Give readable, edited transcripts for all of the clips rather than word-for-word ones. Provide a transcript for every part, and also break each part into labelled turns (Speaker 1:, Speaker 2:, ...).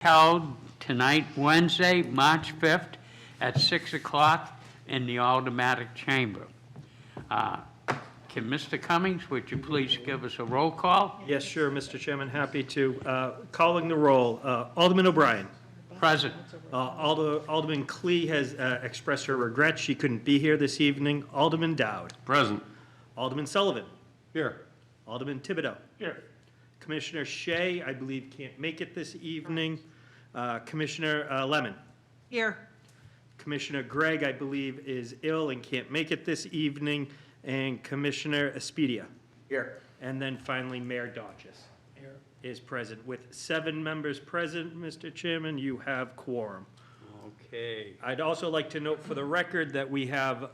Speaker 1: held tonight, Wednesday, March 5th, at 6 o'clock in the Aldermanic Chamber. Can Mr. Cummings, would you please give us a roll call?
Speaker 2: Yes, sure, Mr. Chairman, happy to. Calling the roll, Alderman O'Brien.
Speaker 1: Present.
Speaker 2: Alderman Clee has expressed her regret she couldn't be here this evening. Alderman Dowd.
Speaker 3: Present.
Speaker 2: Alderman Sullivan.
Speaker 3: Here.
Speaker 2: Alderman Thibodeau.
Speaker 3: Here.
Speaker 2: Commissioner Shea, I believe, can't make it this evening. Commissioner Lemon.
Speaker 4: Here.
Speaker 2: Commissioner Gregg, I believe, is ill and can't make it this evening. And Commissioner Espedia.
Speaker 3: Here.
Speaker 2: And then finally, Mayor Dodges is present. With 7 members present, Mr. Chairman, you have quorum.
Speaker 1: Okay.
Speaker 2: I'd also like to note for the record that we have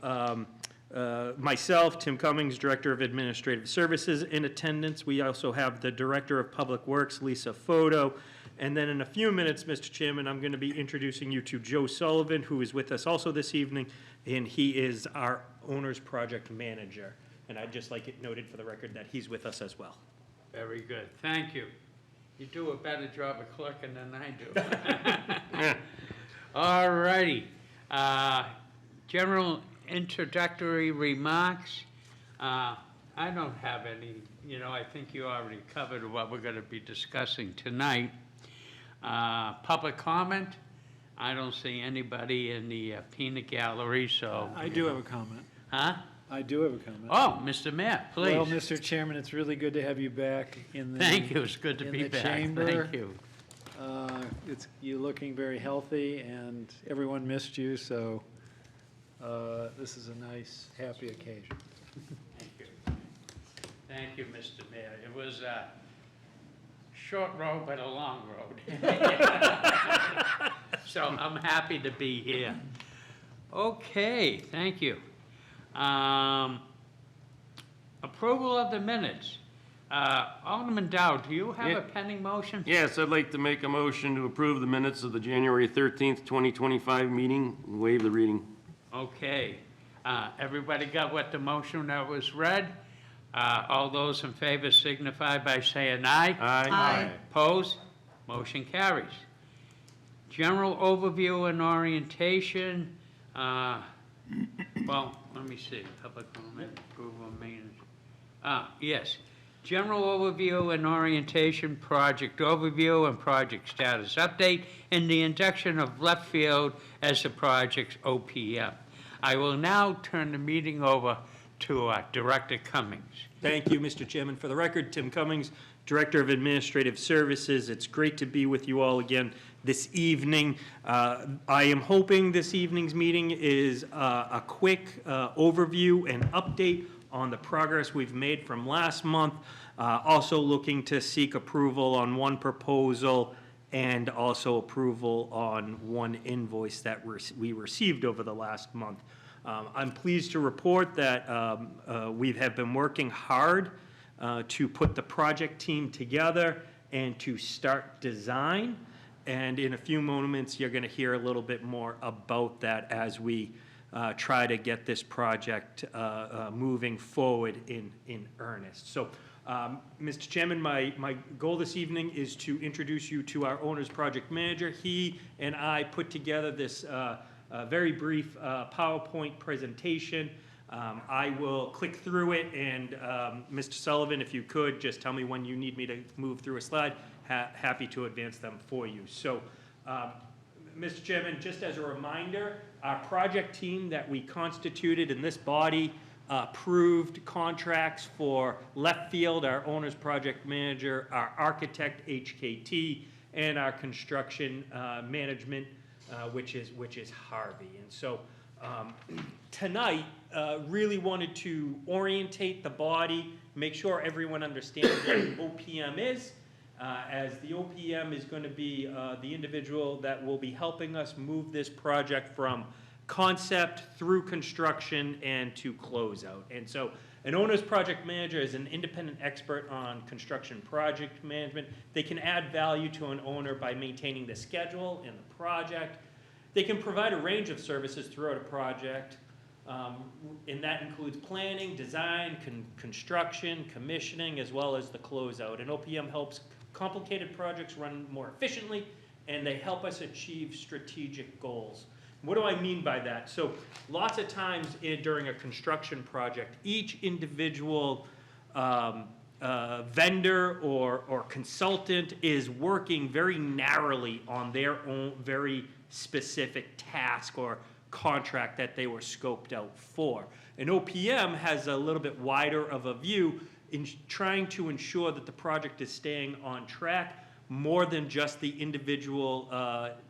Speaker 2: myself, Tim Cummings, Director of Administrative Services, in attendance. We also have the Director of Public Works, Lisa Foto. And then in a few minutes, Mr. Chairman, I'm going to be introducing you to Joe Sullivan, who is with us also this evening, and he is our Owner's Project Manager. And I'd just like it noted for the record that he's with us as well.
Speaker 1: Very good. Thank you. You do a better job of clerking than I do. All righty. General introductory remarks. I don't have any. I think you already covered what we're going to be discussing tonight. Public comment. I don't see anybody in the peanut gallery, so.
Speaker 5: I do have a comment.
Speaker 1: Huh?
Speaker 5: I do have a comment.
Speaker 1: Oh, Mr. Mayor, please.
Speaker 5: Well, Mr. Chairman, it's really good to have you back in the
Speaker 1: Thank you. It's good to
Speaker 5: in
Speaker 1: be
Speaker 5: the
Speaker 1: back.
Speaker 5: chamber.
Speaker 1: Thank you.
Speaker 5: You looking very healthy, and everyone missed you, so this is a nice, happy occasion.
Speaker 1: Thank you. Thank you, Mr. Mayor. It was a short road, but a long road. So I'm happy to be here. Okay, thank you. Approval of the minutes. Alderman Dowd, do you have a pending motion?
Speaker 3: Yes, I'd like to make a motion to approve the minutes of the January 13th, 2025 meeting and waive the reading.
Speaker 1: Okay. Everybody got what the motion that was read? All those in favor signify by saying aye.
Speaker 4: Aye.
Speaker 1: Opposed? Motion carries. General overview and orientation. Well, let me see. Public comment, approval of maintenance. Yes. General overview and orientation, project overview and project status update, and the induction of left field as the project's OPM. I will now turn the meeting over to Director Cummings.
Speaker 2: Thank you, Mr. Chairman. For the record, Tim Cummings, Director of Administrative Services. It's great to be with you all again this evening. I am hoping this evening's meeting is a quick overview and update on the progress we've made from last month. Also looking to seek approval on one proposal and also approval on one invoice that we received over the last month. I'm pleased to report that we have been working hard to put the project team together and to start design. And in a few moments, you're going to hear a little bit more about that as we try to get this project moving forward in earnest. So, Mr. Chairman, my goal this evening is to introduce you to our owner's project manager. He and I put together this very brief PowerPoint presentation. I will click through it, and Mr. Sullivan, if you could, just tell me when you need me to move through a slide. Happy to advance them for you. So, Mr. Chairman, just as a reminder, our project team that we constituted in this body approved contracts for left field, our owner's project manager, our architect, HKT, and our construction management, which is Harvey. And so tonight, really wanted to orientate the body, make sure everyone understands what OPM is, as the OPM is going to be the individual that will be helping us move this project from concept through construction and to closeout. And so an owner's project manager is an independent expert on construction project management. They can add value to an owner by maintaining the schedule and the project. They can provide a range of services throughout a project, and that includes planning, design, construction, commissioning, as well as the closeout. And OPM helps complicated projects run more efficiently and they help us achieve strategic goals. What do I mean by that? So lots of times during a construction project, each individual vendor or consultant is working very narrowly on their own very specific task or contract that they were scoped out for. An OPM has a little bit wider of a view in trying to ensure that the project is staying on track more than just the individual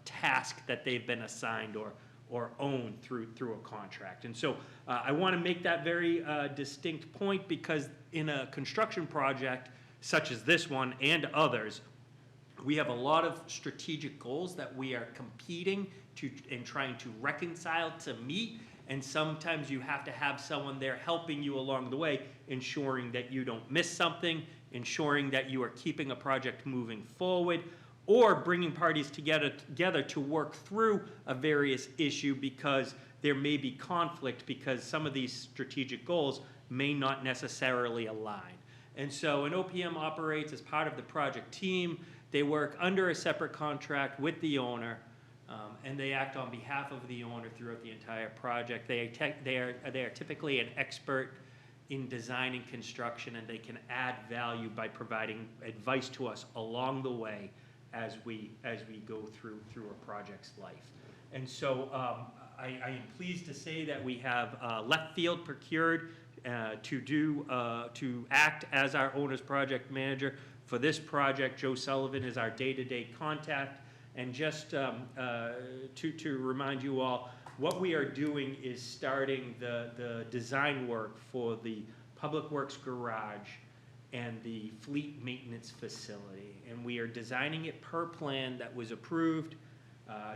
Speaker 2: task that they've been assigned or own through a contract. And so I want to make that very distinct point, because in a construction project such as this one and others, we have a lot of strategic goals that we are competing to and trying to reconcile to meet. And sometimes you have to have someone there helping you along the way, ensuring that you don't miss something, ensuring that you are keeping a project moving forward, or bringing parties together to work through a various issue, because there may be conflict because some of these strategic goals may not necessarily align. And so an OPM operates as part of the project team. They work under a separate contract with the owner, and they act on behalf of the owner throughout the entire project. They are typically an expert in design and construction, and they can add value by providing advice to us along the way as we go through a project's life. And so I am pleased to say that we have Left Field procured to act as our owner's project manager for this project. Joe Sullivan is our day-to-day contact. And just to remind you all, what we are doing is starting the design work for the Public Works Garage and the Fleet Maintenance Facility. And we are designing it per plan that was approved,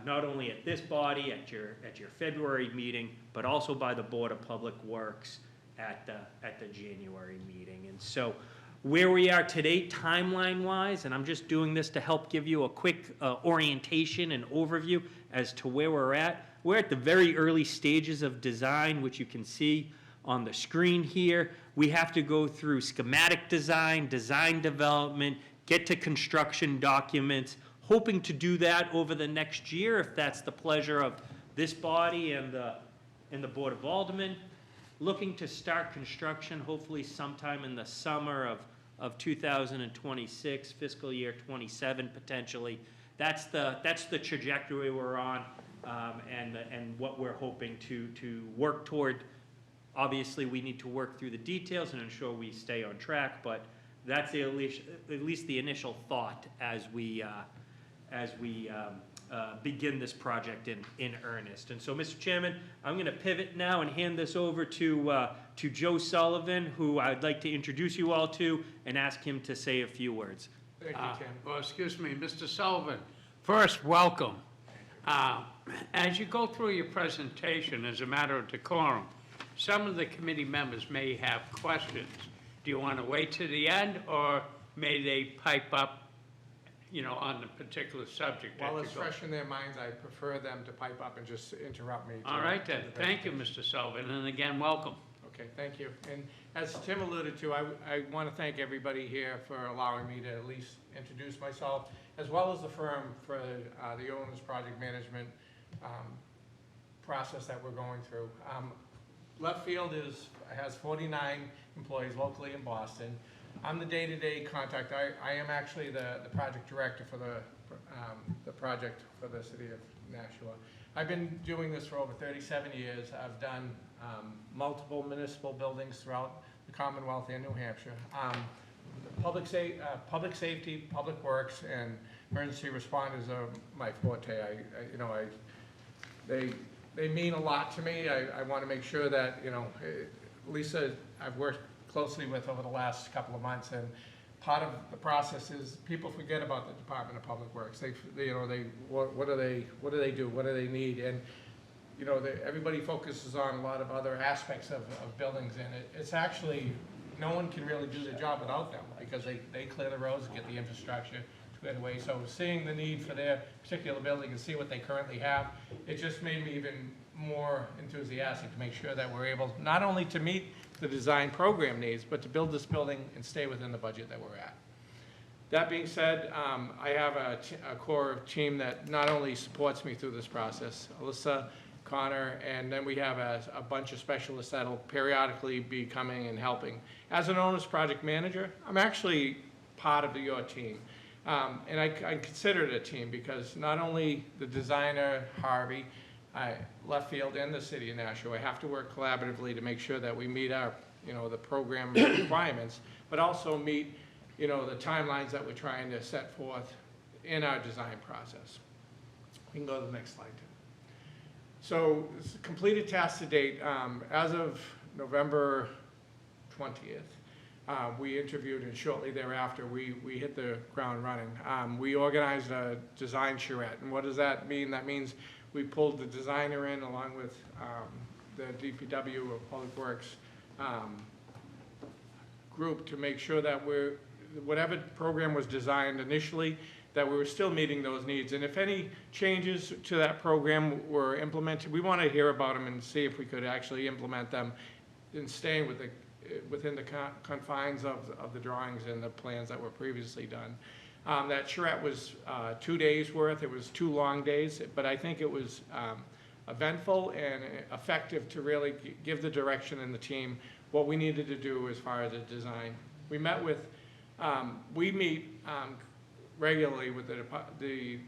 Speaker 2: not only at this body, at your February meeting, but also by the Board of Public Works at the January meeting. And so where we are today, timeline-wise, and I'm just doing this to help give you a quick orientation and overview as to where we're at. We're at the very early stages of design, which you can see on the screen here. We have to go through schematic design, design development, get to construction documents, hoping to do that over the next year, if that's the pleasure of this body and the Board of Aldermen. Looking to start construction hopefully sometime in the summer of 2026, fiscal year 27 potentially. That's the trajectory we're on, and what we're hoping to work toward. Obviously, we need to work through the details and ensure we stay on track, but that's at least the initial thought as we begin this project in earnest. And so, Mr. Chairman, I'm going to pivot now and hand this over to Joe Sullivan, who I'd like to introduce you all to and ask him to say a few words.
Speaker 5: Thank you, Tim.
Speaker 1: Well, excuse me, Mr. Sullivan, first, welcome. As you go through your presentation, as a matter of decorum, some of the committee members may have questions. Do you want to wait to the end, or may they pipe up, on the particular subject?
Speaker 4: While it's fresh in their minds, I prefer them to pipe up and just interrupt me.
Speaker 1: All right then, thank you, Mr. Sullivan, and again, welcome.
Speaker 4: Okay, thank you. And as Tim alluded to, I want to thank everybody here for allowing me to at least introduce myself, as well as the firm for the owner's project management process that we're going through. Left Field has 49 employees locally in Boston. I'm the day-to-day contact. I am actually the project director for the project for the city of Nashua. I've been doing this for over 37 years. I've done multiple municipal buildings throughout the Commonwealth and New Hampshire. Public safety, public works, and emergency responders are my forte. They mean a lot to me. I want to make sure that, Lisa, I've worked closely with over the last couple of months, and part of the process is people forget about the Department of Public Works. What do they do? What do they need? And everybody focuses on a lot of other aspects of buildings, and it's actually, no one can really do the job without them, because they clear the roads and get the infrastructure squared away. So seeing the need for their particular building and see what they currently have, it just made me even more enthusiastic to make sure that we're able not only to meet the design program needs, but to build this building and stay within the budget that we're at. That being said, I have a core team that not only supports me through this process, Alyssa, Connor, and then we have a bunch of specialists that'll periodically be coming and helping. As an owner's project manager, I'm actually part of your team. And I consider it a team because not only the designer, Harvey, left field and the city of Nashua, I have to work collaboratively to make sure that we meet our, the program requirements, but also meet, the timelines that we're trying to set forth in our design process. We can go to the next slide, Tim. So, completed tasks to date, as of November 20th, we interviewed, and shortly thereafter, we hit the ground running. We organized a design charrette, and what does that mean? That means we pulled the designer in along with the DPW or Public Works group to make sure that whatever program was designed initially, that we were still meeting those needs. And if any changes to that program were implemented, we want to hear about them and see if we could actually implement them and staying within the confines of the drawings and the plans that were previously done. That charrette was 2 days worth. It was 2 long days, but I think it was eventful and effective to really give the direction and the team what we needed to do as far as the design. We met with, we meet regularly with the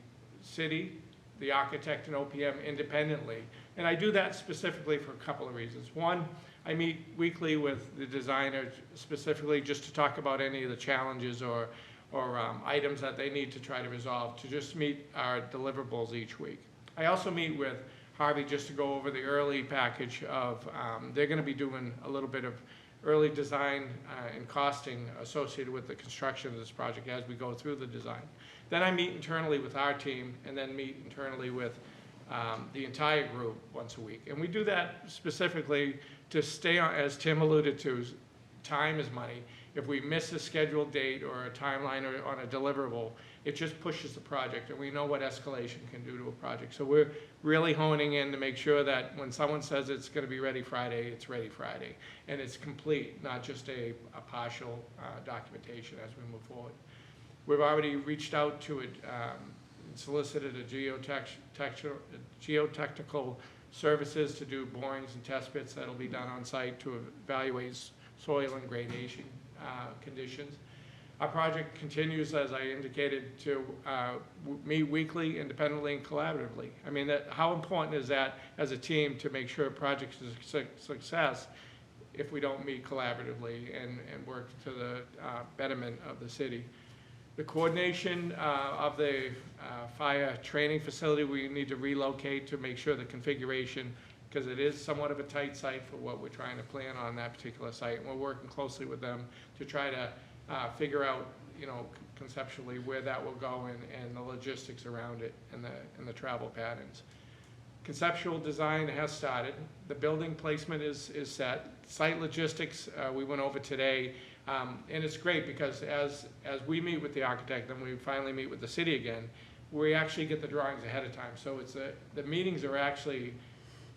Speaker 4: city, the architect, and OPM independently. And I do that specifically for a couple of reasons. One, I meet weekly with the designer specifically just to talk about any of the challenges or items that they need to try to resolve, to just meet our deliverables each week. I also meet with Harvey just to go over the early package of, they're gonna be doing a little bit of early design and costing associated with the construction of this project as we go through the design. Then I meet internally with our team and then meet internally with the entire group once a week. And we do that specifically to stay on, as Tim alluded to, time is money. If we miss a scheduled date or a timeline or on a deliverable, it just pushes the project, and we know what escalation can do to a project. So we're really honing in to make sure that when someone says it's gonna be ready Friday, it's ready Friday. And it's complete, not just a partial documentation as we move forward. We've already reached out to it, solicited a geotechnical services to do borings and test pits that'll be done on site to evaluate soil and gradation conditions. Our project continues, as I indicated, to meet weekly, independently, and collaboratively. I mean, how important is that as a team to make sure a project is a success if we don't meet collaboratively and work to the betterment of the city? The coordination of the fire training facility, we need to relocate to make sure the configuration, because it is somewhat of a tight site for what we're trying to plan on that particular site. And we're working closely with them to try to figure out, conceptually where that will go and the logistics around it and the travel patterns. Conceptual design has started. The building placement is set. Site logistics, we went over today. And it's great because as we meet with the architect and we finally meet with the city again, we actually get the drawings ahead of time. So it's the meetings are actually,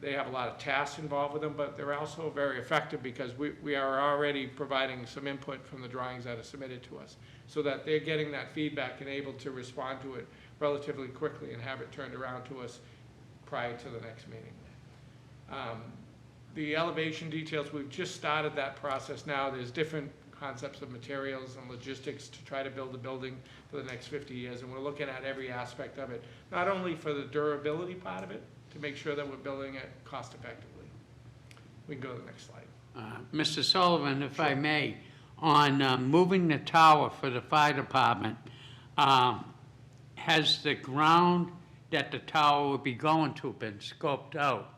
Speaker 4: they have a lot of tasks involved with them, but they're also very effective because we are already providing some input from the drawings that are submitted to us so that they're getting that feedback and able to respond to it relatively quickly and have it turned around to us prior to the next meeting. The elevation details, we've just started that process now. There's different concepts of materials and logistics to try to build a building for the next 50 years, and we're looking at every aspect of it, not only for the durability part of it, to make sure that we're building it cost effectively. We can go to the next slide.
Speaker 1: Mr. Sullivan, if I may, on moving the tower for the fire department, has the ground that the tower will be going to been scoped out,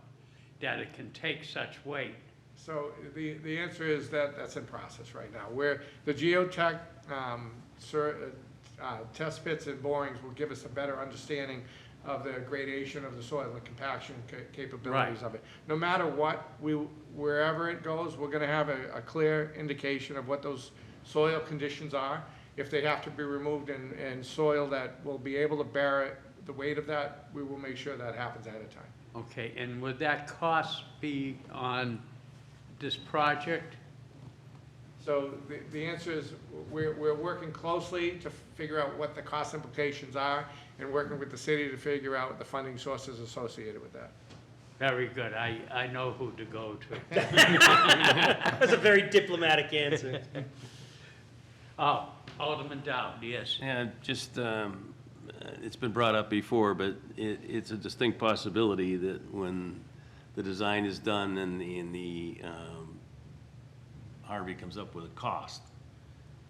Speaker 1: that it can take such weight?
Speaker 4: So the answer is that that's in process right now, where the geotech test pits and borings will give us a better understanding of the gradation of the soil and compaction capabilities of it. No matter what, wherever it goes, we're gonna have a clear indication of what those soil conditions are. If they have to be removed in soil that will be able to bear the weight of that, we will make sure that happens ahead of time.
Speaker 1: Okay, and would that cost be on this project?
Speaker 4: So the answer is, we're working closely to figure out what the cost implications are, and working with the city to figure out the funding sources associated with that.
Speaker 1: Very good. I know who to go to.
Speaker 2: That's a very diplomatic answer.
Speaker 1: Oh, Alderman Dowd, yes.
Speaker 3: Yeah, just, it's been brought up before, but it's a distinct possibility that when the design is done and the Harvey comes up with a cost,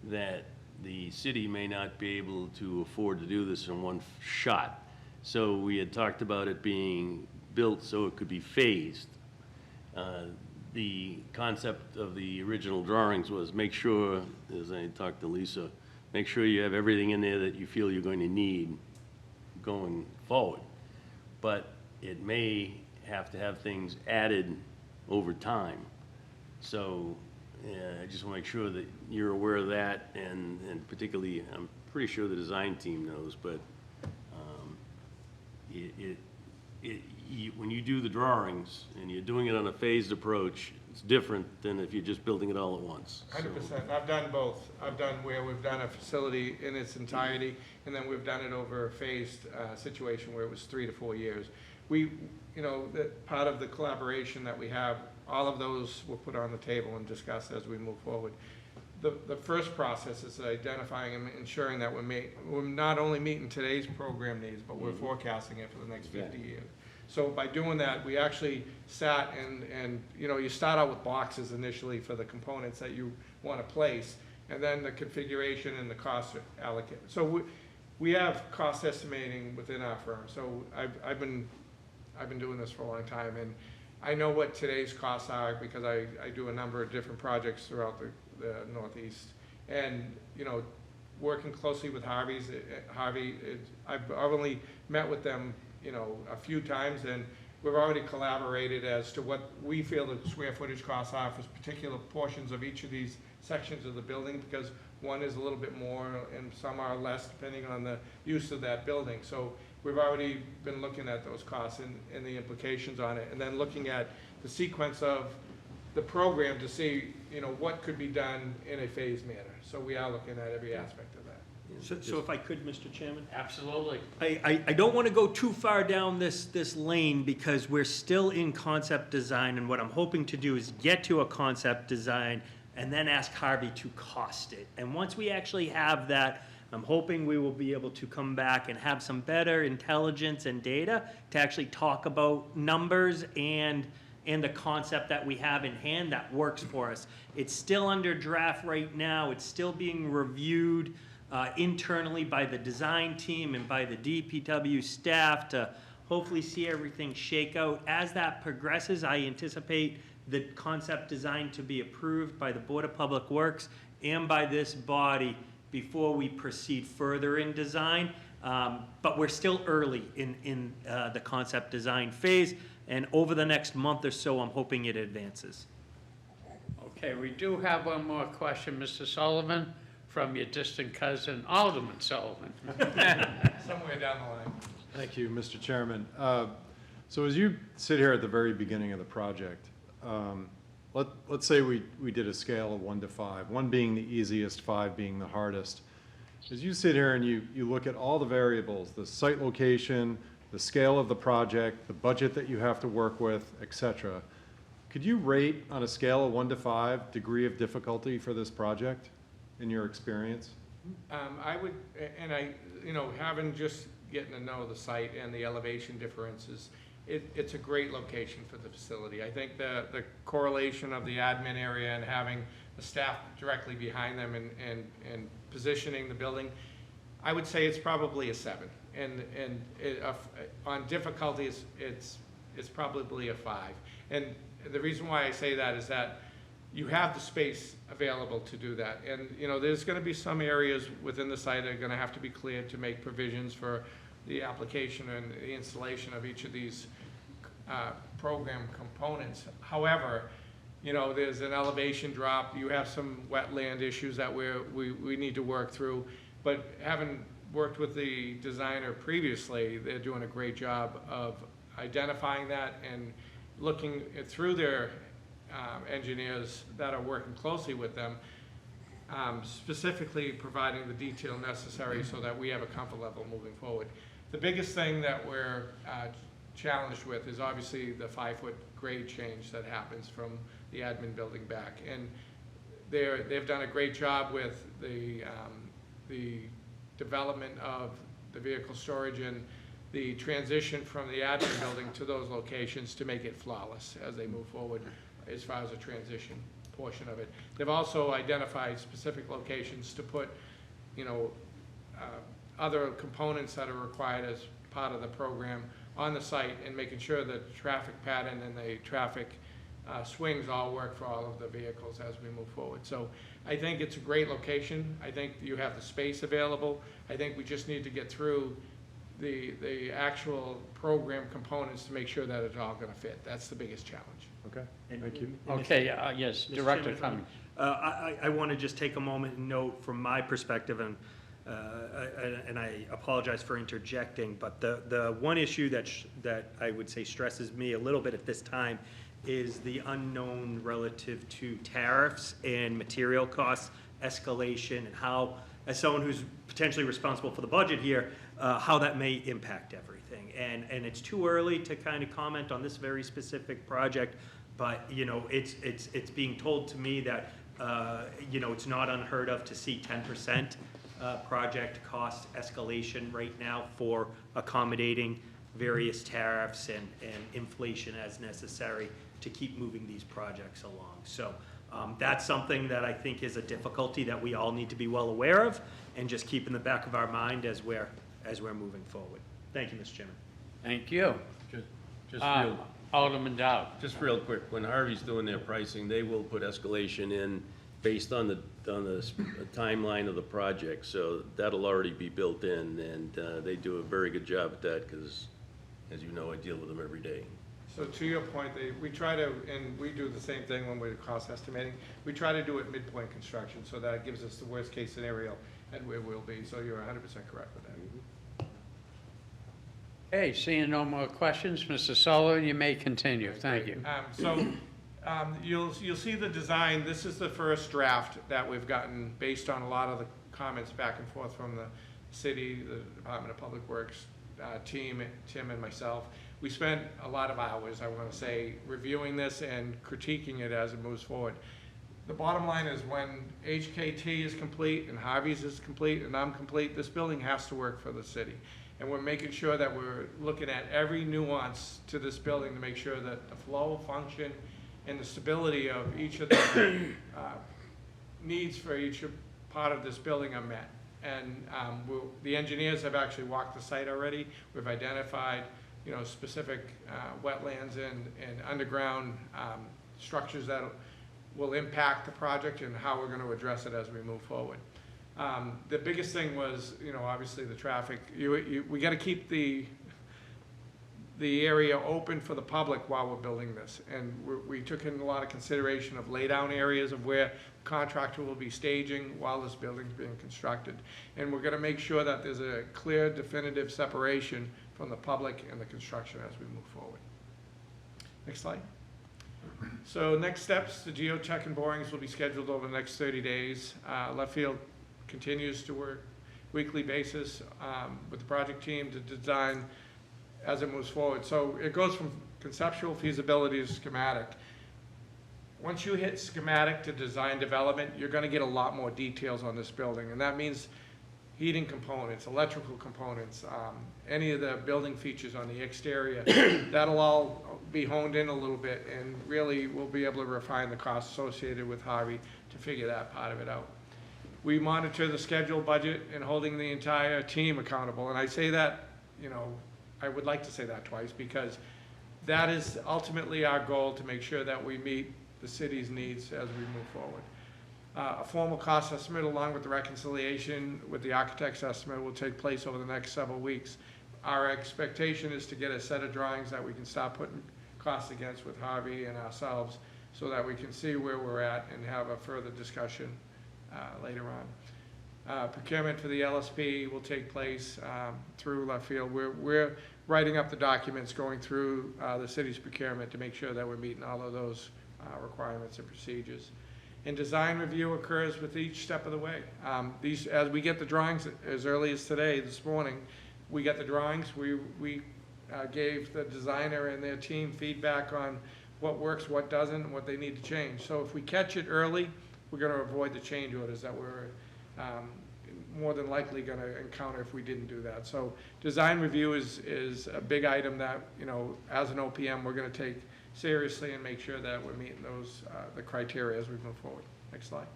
Speaker 3: that the city may not be able to afford to do this in one shot. So we had talked about it being built so it could be phased. The concept of the original drawings was make sure, as I talked to Lisa, make sure you have everything in there that you feel you're going to need going forward. But it may have to have things added over time. So I just want to make sure that you're aware of that, and particularly, I'm pretty sure the design team knows, but when you do the drawings and you're doing it on a phased approach, it's different than if you're just building it all at once.
Speaker 4: 100%. I've done both. I've done where we've done a facility in its entirety, and then we've done it over a phased situation where it was 3 to 4 years. Part of the collaboration that we have, all of those were put on the table and discussed as we move forward. The first process is identifying and ensuring that we're not only meeting today's program needs, but we're forecasting it for the next 50 years. So by doing that, we actually sat and you start out with boxes initially for the components that you want to place, and then the configuration and the cost allocated. So we have cost estimating within our firm. So I've been doing this for a long time, and I know what today's costs are because I do a number of different projects throughout the Northeast. And, working closely with Harvey, I've only met with them, a few times, and we've already collaborated as to what we feel the square footage costs are for particular portions of each of these sections of the building, because one is a little bit more and some are less depending on the use of that building. So we've already been looking at those costs and the implications on it, and then looking at the sequence of the program to see, what could be done in a phased manner. So we are looking at every aspect of that.
Speaker 2: So if I could, Mr. Chairman?
Speaker 1: Absolutely.
Speaker 2: I don't want to go too far down this lane because we're still in concept design, and what I'm hoping to do is get to a concept design and then ask Harvey to cost it. And once we actually have that, I'm hoping we will be able to come back and have some better intelligence and data to actually talk about numbers and the concept that we have in hand that works for us. It's still under draft right now. It's still being reviewed internally by the design team and by the DPW staff to hopefully see everything shake out. As that progresses, I anticipate the concept design to be approved by the Board of Public Works and by this body before we proceed further in design. But we're still early in the concept design phase, and over the next month or so, I'm hoping it advances.
Speaker 1: Okay, we do have one more question, Mr. Sullivan, from your distant cousin, Alderman Sullivan.
Speaker 4: Somewhere down the line.
Speaker 6: Thank you, Mr. Chairman. So as you sit here at the very beginning of the project, let's say we did a scale of 1 to 5, 1 being the easiest, 5 being the hardest. As you sit here and you look at all the variables, the site location, the scale of the project, the budget that you have to work with, et cetera, could you rate on a scale of 1 to 5 degree of difficulty for this project in your experience?
Speaker 4: I would, and having just getting to know the site and the elevation differences, it's a great location for the facility. I think the correlation of the admin area and having the staff directly behind them and positioning the building, I would say it's probably a 7. And on difficulty, it's probably a 5. And the reason why I say that is that you have the space available to do that. And, there's going to be some areas within the site that are going to have to be cleared to make provisions for the application and the installation of each of these program components. However, there's an elevation drop. You have some wetland issues that we need to work through. But having worked with the designer previously, they're doing a great job of identifying that and looking through their engineers that are working closely with them, specifically providing the detail necessary so that we have a comfort level moving forward. The biggest thing that we're challenged with is obviously the 5-foot grade change that happens from the admin building back. And they've done a great job with the development of the vehicle storage and the transition from the admin building to those locations to make it flawless as they move forward as far as the transition portion of it. They've also identified specific locations to put, other components that are required as part of the program on the site, and making sure that the traffic pattern and the traffic swings all work for all of the vehicles as we move forward. So I think it's a great location. I think you have the space available. I think we just need to get through the actual program components to make sure that it's all gonna fit. That's the biggest challenge.
Speaker 6: Okay,
Speaker 2: And-
Speaker 6: thank you.
Speaker 2: and Mr.
Speaker 1: Okay, yes,
Speaker 2: Mr.
Speaker 1: Director
Speaker 2: Chairman,
Speaker 1: Cummings.
Speaker 2: I want to just take a moment and note from my perspective, and I apologize for interjecting, but the one issue that I would say stresses me a little bit at this time is the unknown relative to tariffs and material costs escalation, and how, as someone who's potentially responsible for the budget here, how that may impact everything. And it's too early to kind of comment on this very specific project, but, it's being told to me that, it's not unheard of to see 10% project cost escalation right now for accommodating various tariffs and inflation as necessary to keep moving these projects along. So that's something that I think is a difficulty that we all need to be well aware of and just keep in the back of our mind as we're moving forward. Thank you, Mr. Chairman.
Speaker 1: Thank you.
Speaker 3: Just real,
Speaker 1: Alderman Dow.
Speaker 3: just real quick, when Harvey's doing their pricing, they will put escalation in based on the timeline of the project, so that'll already be built in, and they do a very good job at that, because, as you know, I deal with them every day.
Speaker 4: So to your point, we try to, and we do the same thing when we're cost estimating, we try to do it midpoint construction, so that gives us the worst case scenario and where we'll be, so you're 100% correct with that.
Speaker 1: Okay, seeing no more questions, Mr. Sullivan, you may continue. Thank you.
Speaker 4: You'll see the design. This is the first draft that we've gotten based on a lot of the comments back and forth from the city, the Department of Public Works team, Tim and myself. We spent a lot of hours, I want to say, reviewing this and critiquing it as it moves forward. The bottom line is, when HKT is complete and Harvey's is complete and I'm complete, this building has to work for the city. And we're making sure that we're looking at every nuance to this building to make sure that the flow, function, and the stability of each of the needs for each part of this building are met. And the engineers have actually walked the site already. We've identified, specific wetlands and underground structures that will impact the project and how we're going to address it as we move forward. The biggest thing was, obviously the traffic. We got to keep the area open for the public while we're building this. And we took in a lot of consideration of laydown areas of where the contractor will be staging while this building's being constructed. And we're going to make sure that there's a clear, definitive separation from the public and the construction as we move forward. Next slide. So next steps, the geotech and borings will be scheduled over the next 30 days. Left Field continues to work weekly basis with the project team to design as it moves forward. So it goes from conceptual feasibility to schematic. Once you hit schematic to design development, you're going to get a lot more details on this building, and that means heating components, electrical components, any of the building features on the exterior. That'll all be honed in a little bit, and really we'll be able to refine the costs associated with Harvey to figure that part of it out. We monitor the schedule, budget, and holding the entire team accountable, and I say that, I would like to say that twice, because that is ultimately our goal, to make sure that we meet the city's needs as we move forward. A formal cost estimate along with the reconciliation with the architect's estimate will take place over the next several weeks. Our expectation is to get a set of drawings that we can start putting costs against with Harvey and ourselves, so that we can see where we're at and have a further discussion later on. Procurement for the LSP will take place through Left Field. We're writing up the documents, going through the city's procurement to make sure that we're meeting all of those requirements and procedures. And design review occurs with each step of the way. As we get the drawings, as early as today, this morning, we got the drawings, we gave the designer and their team feedback on what works, what doesn't, and what they need to change. So if we catch it early, we're gonna avoid the change orders that we're more than likely gonna encounter if we didn't do that. So design review is a big item that, you know, as an OPM, we're gonna take seriously and make sure that we're meeting those, the criteria as we move forward. Next slide.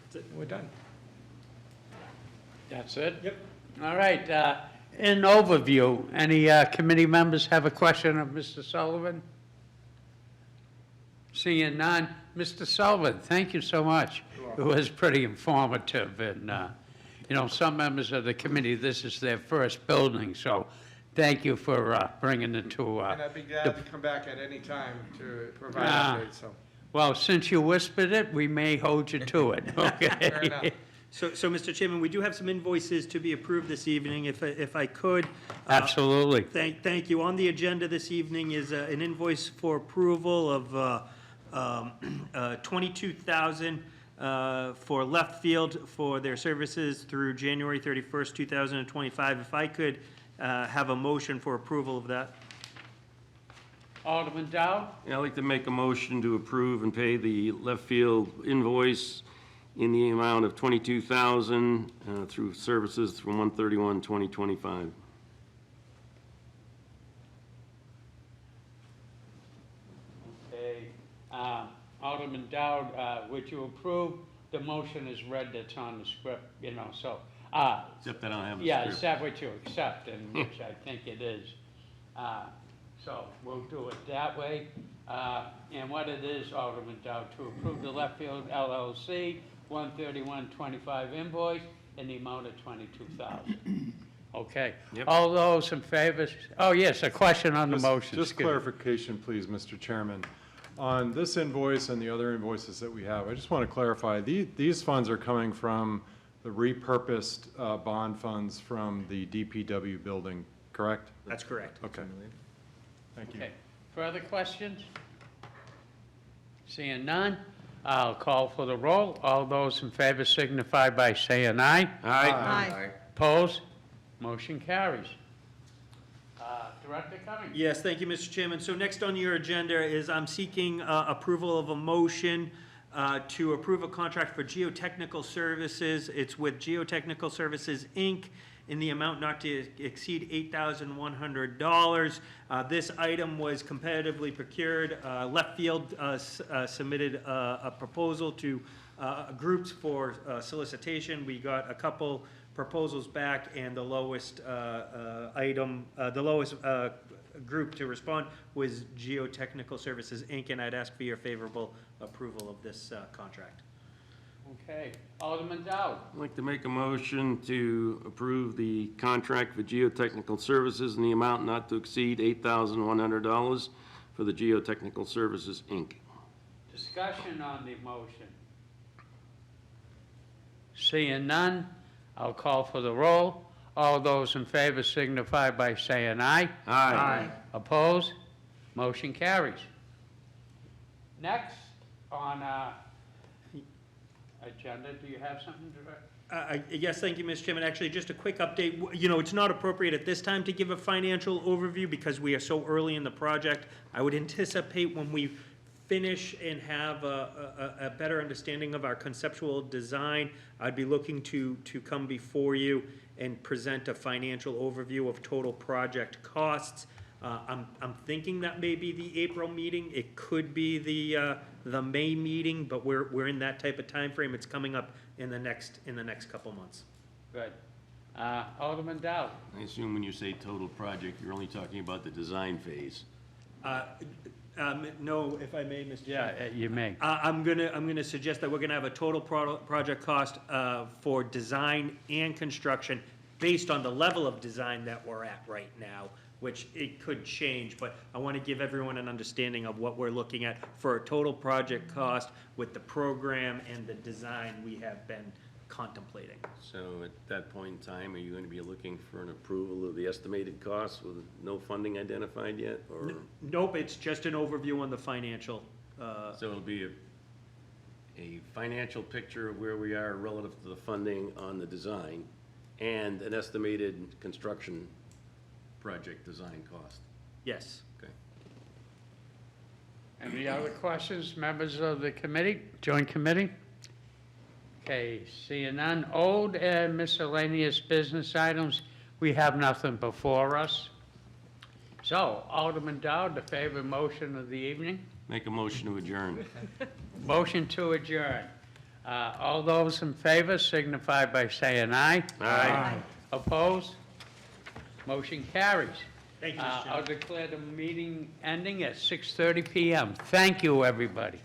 Speaker 2: That's it.
Speaker 4: We're done.
Speaker 1: That's it?
Speaker 2: Yep.
Speaker 1: All right, in overview, any committee members have a question of Mr. Sullivan? Seeing none, Mr. Sullivan, thank you so much. It was pretty informative, and, you know, some members of the committee, this is their first building, so thank you for bringing it to,
Speaker 4: And I'd be glad to come back at any time to provide
Speaker 1: Ah.
Speaker 4: updates, so.
Speaker 1: well, since you whispered it, we may hold you to it,
Speaker 4: Fair
Speaker 1: okay?
Speaker 4: enough.
Speaker 2: So, Mr. Chairman, we do have some invoices to be approved this evening, if I could.
Speaker 1: Absolutely.
Speaker 2: Thank you. On the agenda this evening is an invoice for approval of $22,000 for left field for their services through January 31st, 2025. If I could have a motion for approval of that.
Speaker 1: Alderman Dow?
Speaker 3: Yeah, I'd like to make a motion to approve and pay the left field invoice in the amount of $22,000 through services from 1/31/2025.
Speaker 1: Okay, Alderman Dowd, would you approve? The motion is read that's on the script, you know, so,
Speaker 3: Except I don't have a
Speaker 1: yeah,
Speaker 3: script.
Speaker 1: is that what you accept, and which I think it is. So we'll do it that way. And what it is, Alderman Dowd, to approve the Left Field LLC 13125 invoice in the amount of $22,000. Okay.
Speaker 3: Yep.
Speaker 1: All those in favor, oh, yes, a question on the motion.
Speaker 6: Just
Speaker 1: excuse me.
Speaker 6: clarification, please, Mr. Chairman. On this invoice and the other invoices that we have, I just want to clarify, these funds are coming from the repurposed bond funds from the DPW building, correct?
Speaker 2: That's correct.
Speaker 6: Okay. Thank you.
Speaker 1: Okay, further questions? Seeing none, I'll call for the roll. All those in favor signify by saying aye.
Speaker 3: Aye.
Speaker 1: Opposed? Motion carries. Director Cummings?
Speaker 2: Yes, thank you, Mr. Chairman. So next on your agenda is I'm seeking approval of a motion to approve a contract for geotechnical services. It's with Geotechnical Services, Inc., in the amount not to exceed $8,100. This item was competitively procured. Left Field submitted a proposal to groups for solicitation. We got a couple proposals back, and the lowest group to respond was Geotechnical Services, Inc., and I'd ask for your favorable approval of this contract.
Speaker 1: Okay, Alderman Dowd.
Speaker 3: I'd like to make a motion to approve the contract for geotechnical services in the amount not to exceed $8,100 for the Geotechnical Services, Inc.
Speaker 1: Discussion on the motion. Seeing none, I'll call for the roll. All those in favor signify by saying aye.
Speaker 3: Aye.
Speaker 1: Opposed? Motion carries. Next on agenda, do you have something, Director?
Speaker 2: Yes, thank you, Mr. Chairman. Actually, just a quick update. You know, it's not appropriate at this time to give a financial overview because we are so early in the project. I would anticipate when we finish and have a better understanding of our conceptual design, I'd be looking to come before you and present a financial overview of total project costs. I'm thinking that may be the April meeting. It could be the May meeting, but we're in that type of time frame. It's coming up in the next couple months.
Speaker 1: Good. Alderman Dowd.
Speaker 3: I assume when you say total project, you're only talking about the design phase.
Speaker 2: No, if I may, Mr. Chairman.
Speaker 1: Yeah, you may.
Speaker 2: I'm gonna suggest that we're gonna have a total project cost for design and construction based on the level of design that we're at right now, which it could change, but I want to give everyone an understanding of what we're looking at for a total project cost with the program and the design we have been contemplating.
Speaker 3: So at that point in time, are you going to be looking for an approval of the estimated costs with no funding identified yet, or?
Speaker 2: Nope, it's just an overview on the financial.
Speaker 3: So it'll be a financial picture of where we are relative to the funding on the design and an estimated construction project design cost.
Speaker 2: Yes.
Speaker 3: Okay.
Speaker 1: Any other questions, members of the committee, joint committee? Okay, seeing none. Old and miscellaneous business items, we have nothing before us. So, Alderman Dowd, the favorite motion of the evening?
Speaker 3: Make a motion to adjourn.
Speaker 1: Motion to adjourn. All those in favor signify by saying aye.
Speaker 3: Aye.
Speaker 1: Opposed? Motion carries.
Speaker 2: Thank you, Mr. Chairman.
Speaker 1: I'll declare the meeting ending at 6:30 PM. Thank you, everybody.